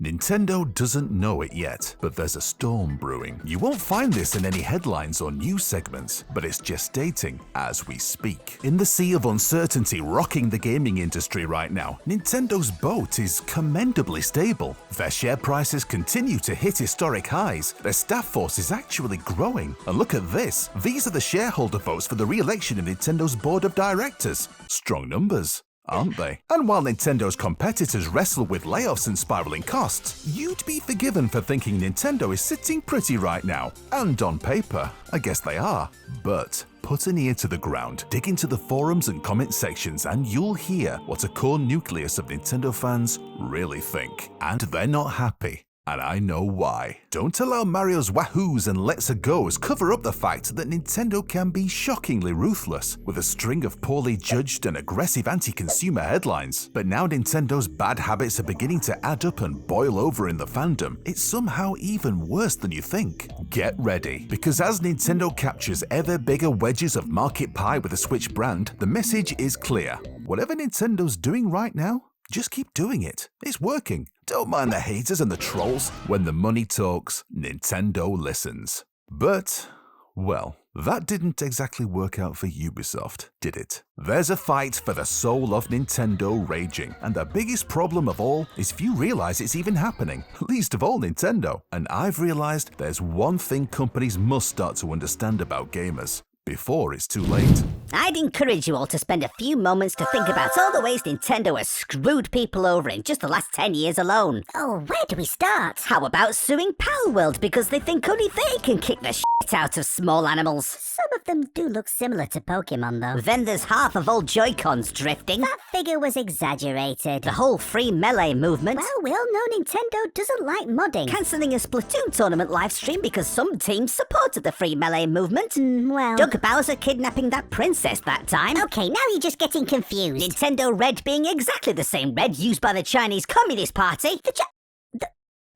Nintendo doesn't know it yet, but there's a storm brewing. You won't find this in any headlines or news segments, but it's gestating as we speak. In the sea of uncertainty rocking the gaming industry right now, Nintendo's boat is commendably stable. Their share prices continue to hit historic highs, their staff force is actually growing. And look at this, these are the shareholder votes for the re-election of Nintendo's board of directors. Strong numbers, aren't they? And while Nintendo's competitors wrestle with layoffs and spiraling costs, you'd be forgiven for thinking Nintendo is sitting pretty right now. And on paper, I guess they are. But put an ear to the ground, dig into the forums and comment sections, and you'll hear what a core nucleus of Nintendo fans really think. And they're not happy. And I know why. Don't allow Mario's wahoos and let's goes cover up the fact that Nintendo can be shockingly ruthless, with a string of poorly judged and aggressive anti-consumer headlines. But now Nintendo's bad habits are beginning to add up and boil over in the fandom. It's somehow even worse than you think. Get ready, because as Nintendo captures ever bigger wedges of market pie with the Switch brand, the message is clear. Whatever Nintendo's doing right now, just keep doing it. It's working. Don't mind the haters and the trolls. When the money talks, Nintendo listens. But, well, that didn't exactly work out for Ubisoft, did it? There's a fight for the soul of Nintendo raging, and the biggest problem of all is few realize it's even happening, least of all Nintendo. And I've realized there's one thing companies must start to understand about gamers before it's too late. I'd encourage you all to spend a few moments to think about all the ways Nintendo has screwed people over in just the last 10 years alone. Oh, where do we start? How about suing Palworld because they think only they can kick the shit out of small animals? Some of them do look similar to Pokemon, though. Then there's half of all Joy-Cons drifting. That figure was exaggerated. The whole free Melee movement. Well, we all know Nintendo doesn't like modding. Cancelling a Splatoon tournament livestream because some teams supported the free Melee movement. Well... Doug Bowser kidnapping that princess that time. Okay, now you're just getting confused. Nintendo Red being exactly the same red used by the Chinese Communist Party.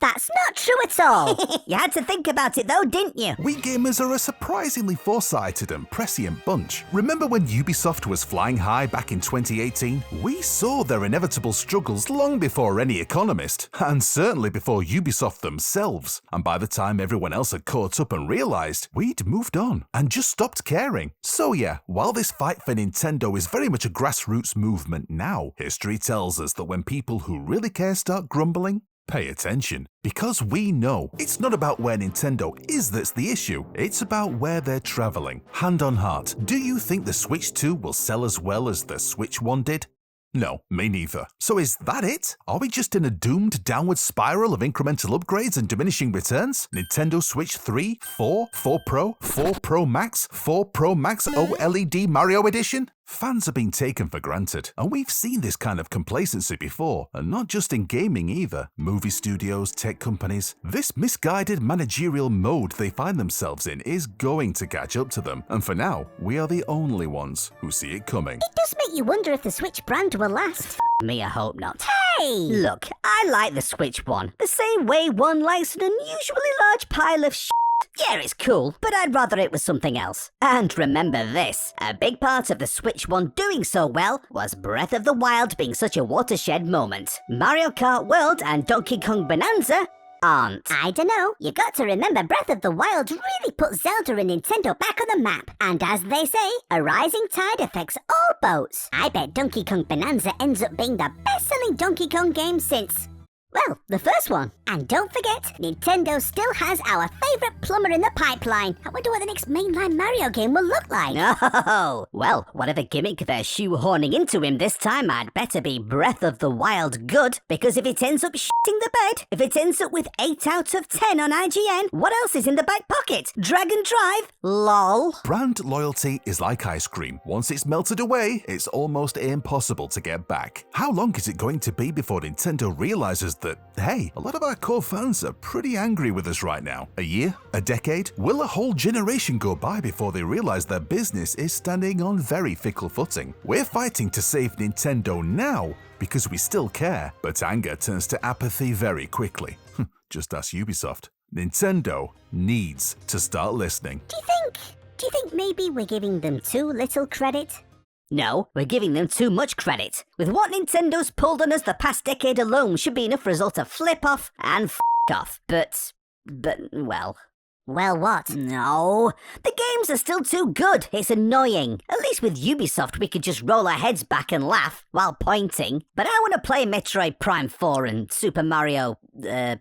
That's not true at all. You had to think about it though, didn't you? We gamers are a surprisingly foresighted and prescient bunch. Remember when Ubisoft was flying high back in 2018? We saw their inevitable struggles long before any economist, and certainly before Ubisoft themselves. And by the time everyone else had caught up and realized, we'd moved on and just stopped caring. So yeah, while this fight for Nintendo is very much a grassroots movement now, history tells us that when people who really care start grumbling, pay attention, because we know it's not about where Nintendo is that's the issue, it's about where they're traveling. Hand on heart, do you think the Switch 2 will sell as well as the Switch 1 did? No, me neither. So is that it? Are we just in a doomed downward spiral of incremental upgrades and diminishing returns? Nintendo Switch 3, 4, 4 Pro, 4 Pro Max, 4 Pro Max OLED Mario Edition? Fans are being taken for granted, and we've seen this kind of complacency before, and not just in gaming either. Movie studios, tech companies, this misguided managerial mode they find themselves in is going to catch up to them, and for now, we are the only ones who see it coming. It does make you wonder if the Switch brand will last. Me, I hope not. Hey! Look, I like the Switch 1, the same way one likes an unusually large pile of shit. Yeah, it's cool, but I'd rather it was something else. And remember this, a big part of the Switch 1 doing so well was Breath of the Wild being such a watershed moment. Mario Kart World and Donkey Kong Bonanza aren't. I dunno, you got to remember Breath of the Wild really put Zelda and Nintendo back on the map. And as they say, a rising tide affects all boats. I bet Donkey Kong Bonanza ends up being the best-selling Donkey Kong game since... well, the first one. And don't forget, Nintendo still has our favourite plumber in the pipeline. I wonder what the next mainline Mario game will look like. Oh, well, whatever gimmick they're shoehorning into him this time, I'd better be Breath of the Wild good, because if it ends up shitting the bed, if it ends up with 8 out of 10 on IGN, what else is in the back pocket? Dragon Drive? LOL. Brand loyalty is like ice cream. Once it's melted away, it's almost impossible to get back. How long is it going to be before Nintendo realizes that, hey, a lot of our core fans are pretty angry with us right now? A year? A decade? Will a whole generation go by before they realize their business is standing on very fickle footing? We're fighting to save Nintendo now because we still care, but anger turns to apathy very quickly. Just ask Ubisoft. Nintendo needs to start listening. Do you think maybe we're giving them too little credit? No, we're giving them too much credit. With what Nintendo's pulled on us the past decade alone should be enough for us all to flip off and f*** off. But, well... Well, what? No, the games are still too good. It's annoying. At least with Ubisoft we could just roll our heads back and laugh while pointing. But I want to play Metroid Prime 4 and Super Mario,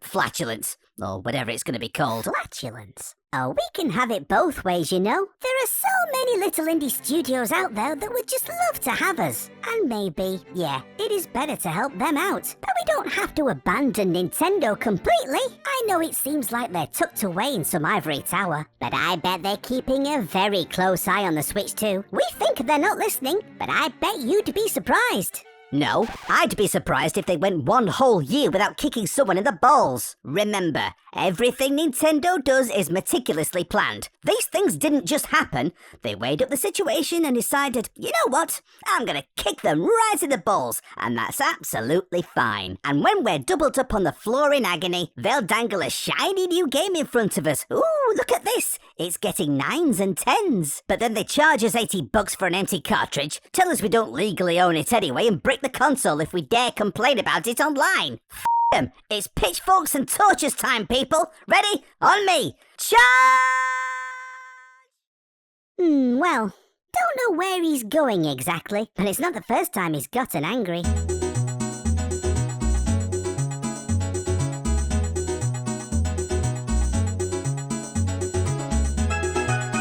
Flatulence. Or whatever it's going to be called. Flatulence? Oh, we can have it both ways, you know. There are so many little indie studios out there that would just love to have us. And maybe, yeah, it is better to help them out. But we don't have to abandon Nintendo completely. I know it seems like they're tucked away in some ivory tower, but I bet they're keeping a very close eye on the Switch too. We think they're not listening, but I bet you'd be surprised. No, I'd be surprised if they went one whole year without kicking someone in the balls. Remember, everything Nintendo does is meticulously planned. These things didn't just happen. They weighed up the situation and decided, you know what? I'm gonna kick them right in the balls, and that's absolutely fine. And when we're doubled up on the floor in agony, they'll dangle a shiny new game in front of us. Ooh, look at this! It's getting 9s and 10s. But then they charge us $80 for an empty cartridge, tell us we don't legally own it anyway, and brick the console if we dare complain about it online. F*** them. It's pitchforks and torches time, people. Ready? On me. Charge! Well, don't know where he's going exactly, and it's not the first time he's gotten angry.